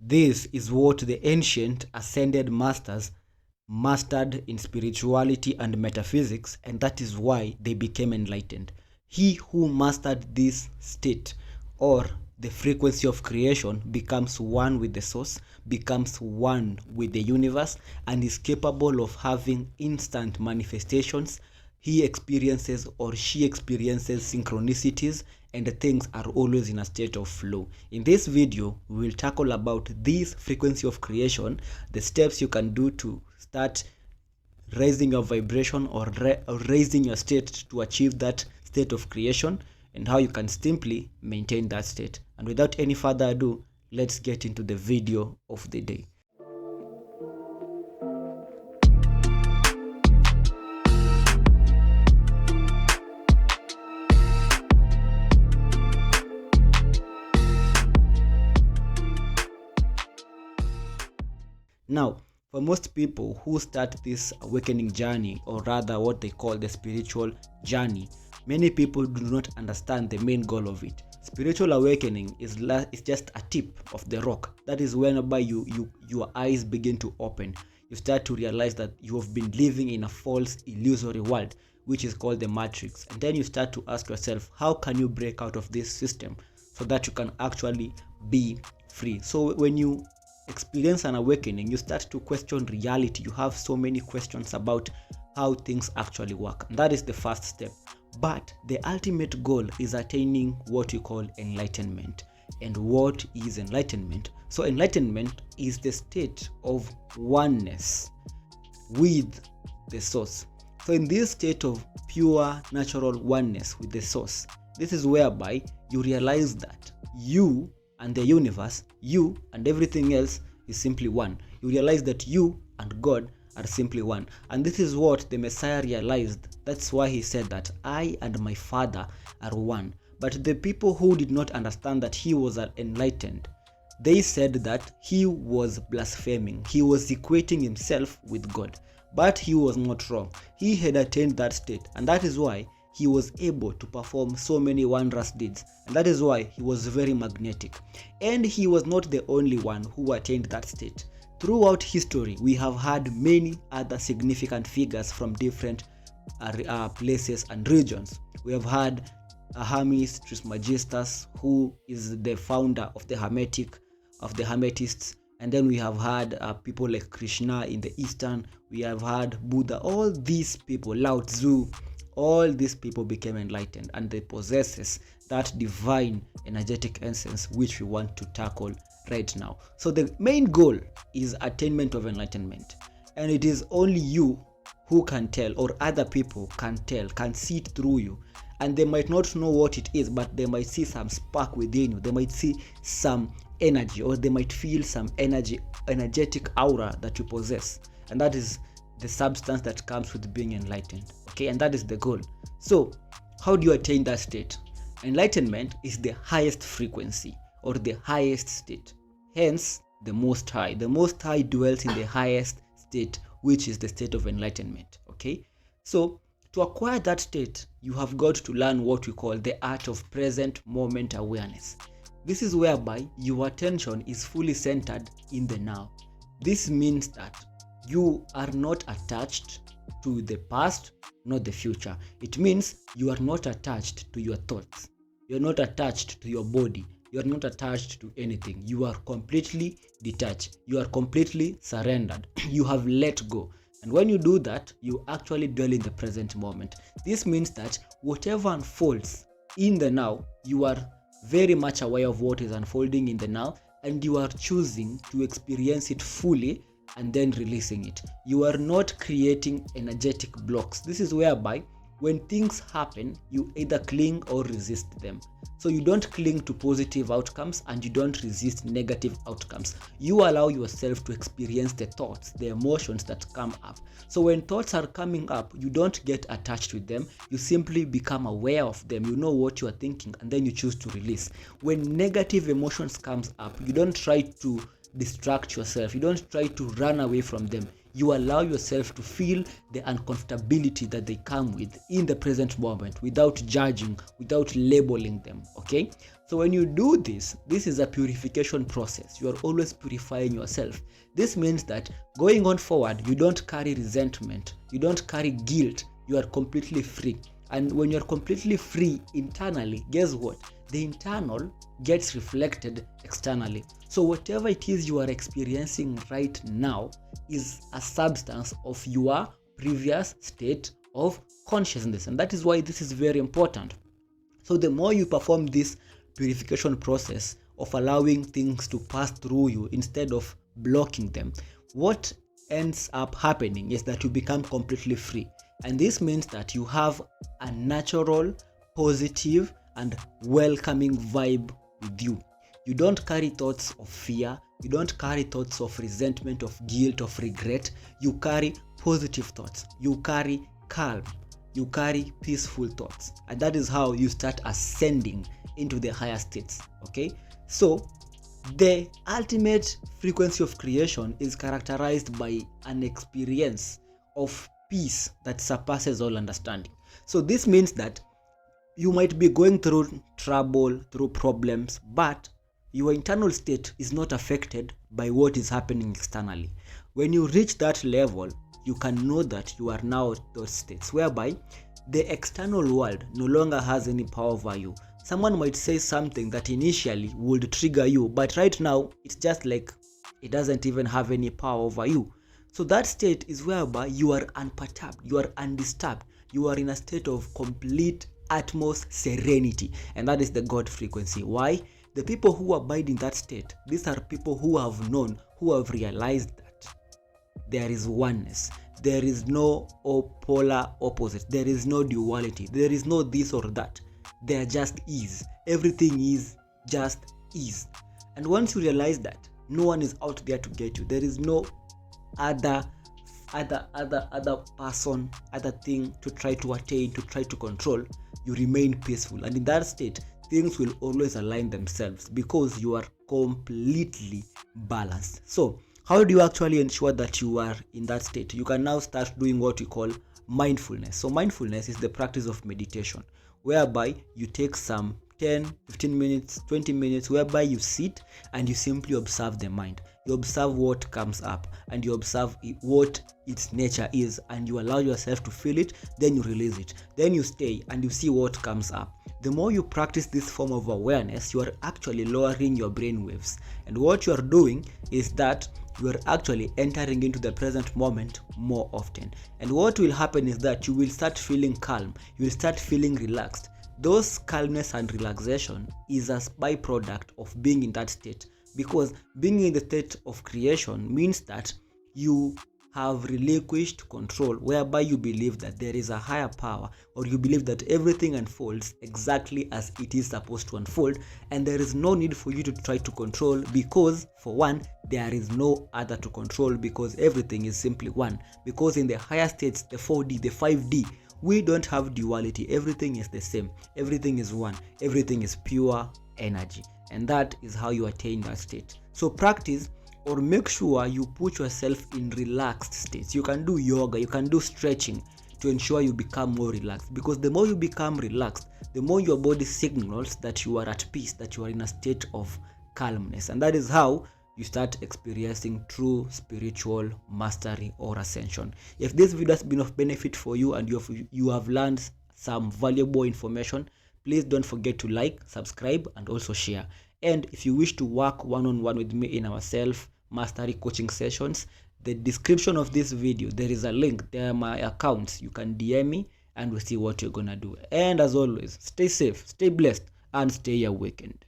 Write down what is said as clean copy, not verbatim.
This is what the ancient ascended masters mastered in spirituality and metaphysics, and that is why they became enlightened. He who mastered this state, or the frequency of creation, becomes one with the source, becomes one with the universe, and is capable of having instant manifestations. He experiences or she experiences synchronicities, and the things are always in a state of flow. In this video, we will tackle about this frequency of creation, the steps you can do to start raising your vibration or raising your state to achieve that state of creation, and how you can simply maintain that state. And without any further ado, let's get into the video of the day. Now, for most people who start this awakening journey, or rather what they call the spiritual journey, many people do not understand the main goal of it. Spiritual awakening is just a tip of the rock. That is whenever your eyes begin to open. You start to realize that you have been living in a false, illusory world, which is called the matrix. And then you start to ask yourself, how can you break out of this system so that you can actually be free? So when you experience an awakening, you start to question reality. You have so many questions about how things actually work, and that is the first step. But the ultimate goal is attaining what you call enlightenment. And what is enlightenment? So enlightenment is the state of oneness with the source. So in this state of pure natural oneness with the source, this is whereby you realize that you and the universe, you and everything else is simply one. You realize that you and God are simply one. And this is what the Messiah realized. That's why he said that I and my Father are one. But the people who did not understand that he was enlightened, they said that he was blaspheming. He was equating himself with God. But he was not wrong. He had attained that state, and that is why he was able to perform so many wondrous deeds, and that is why he was very magnetic. And he was not the only one who attained that state. Throughout history, we have had many other significant figures from different places and regions. We have had Hermes Trismegistus, who is the founder of the Hermetists. And then we have had people like Krishna in the Eastern. We have had Buddha. All these people, Lao Tzu, all these people became enlightened, and they possess that divine energetic essence which we want to tackle right now. So the main goal is attainment of enlightenment, and it is only you who can tell, or other people can tell, can see it through you. And they might not know what it is, but they might see some spark within you. They might see some energy, or they might feel some energetic aura that you possess, and that is the substance that comes with being enlightened. Okay, and that is the goal. So how do you attain that state? Enlightenment is the highest frequency, or the highest state, hence the Most High. The Most High dwells in the highest state, which is the state of enlightenment. Okay, so to acquire that state, you have got to learn what we call the art of present moment awareness. This is whereby your attention is fully centered in the now. This means that you are not attached to the past, not the future. It means you are not attached to your thoughts. You are not attached to your body. You are not attached to anything. You are completely detached. You are completely surrendered. You have let go. And when you do that, you actually dwell in the present moment. This means that whatever unfolds in the now, you are very much aware of what is unfolding in the now, and you are choosing to experience it fully and then releasing it. You are not creating energetic blocks. This is whereby when things happen, you either cling or resist them. So you don't cling to positive outcomes, and you don't resist negative outcomes. You allow yourself to experience the thoughts, the emotions that come up. So when thoughts are coming up, you don't get attached with them. You simply become aware of them. You know what you are thinking, and then you choose to release. When negative emotions comes up, you don't try to distract yourself. You don't try to run away from them. You allow yourself to feel the uncomfortability that they come with in the present moment, without judging, without labeling them. Okay, So when you do this, this is a purification process. You are always purifying yourself. This means that going on forward, you don't carry resentment, you don't carry guilt, you are completely free. And when you're completely free internally, guess what? The internal gets reflected externally. So whatever it is you are experiencing right now is a substance of your previous state of consciousness. And that is why this is very important. So the more you perform this purification process of allowing things to pass through you instead of blocking them, what ends up happening is that you become completely free. And this means that you have a natural, positive, and welcoming vibe with you. You don't carry thoughts of fear, you don't carry thoughts of resentment, of guilt, of regret. You carry positive thoughts, you carry calm, you carry peaceful thoughts, and that is how you start ascending into the higher states. Okay, so the ultimate frequency of creation is characterized by an experience of peace that surpasses all understanding. So this means that you might be going through trouble, through problems, but your internal state is not affected by what is happening externally. When you reach that level, you can know that you are now those states whereby the external world no longer has any power over you. Someone might say something that initially would trigger you, but right now it's just like it doesn't even have any power over you. So that state is whereby you are unperturbed, you are undisturbed, you are in a state of complete utmost serenity, and that is the God frequency. Why? The people who abide in that state, these are people who have known, who have realized that there is oneness, there is no polar opposite, there is no duality, there is no this or that, there just is. Everything is just is. And once you realize that no one is out there to get you, there is no other person, other thing to try to attain, to try to control, you remain peaceful. And in that state, things will always align themselves because you are completely balanced. So how do you actually ensure that you are in that state? You can now start doing what we call mindfulness. So mindfulness is the practice of meditation, whereby you take some 10, 15 minutes, 20 minutes, whereby you sit and you simply observe the mind. You observe what comes up and you observe what its nature is, and you allow yourself to feel it, then you release it. Then you stay and you see what comes up. The more you practice this form of awareness, you are actually lowering your brain waves. And what you are doing is that you are actually entering into the present moment more often. And what will happen is that you will start feeling calm, you will start feeling relaxed. Those calmness and relaxation is a byproduct of being in that state, because being in the state of creation means that you have relinquished control, whereby you believe that there is a higher power, or you believe that everything unfolds exactly as it is supposed to unfold, and there is no need for you to try to control, because for one, there is no other to control, because everything is simply one. Because in the higher states, the 4D, the 5D, we don't have duality. Everything is the same, everything is one, everything is pure energy, and that is how you attain that state. So practice, or make sure you put yourself in relaxed states. You can do yoga, you can do stretching to ensure you become more relaxed, because the more you become relaxed, the more your body signals that you are at peace, that you are in a state of calmness, and that is how you start experiencing true spiritual mastery or ascension. If this video has been of benefit for you and you have learned some valuable information, please don't forget to like, subscribe, and also share. And if you wish to work one-on-one with me in our self-mastery coaching sessions, the description of this video, there is a link. There are my accounts. You can DM me and we'll see what you're gonna do. And as always, stay safe, stay blessed, and stay awakened.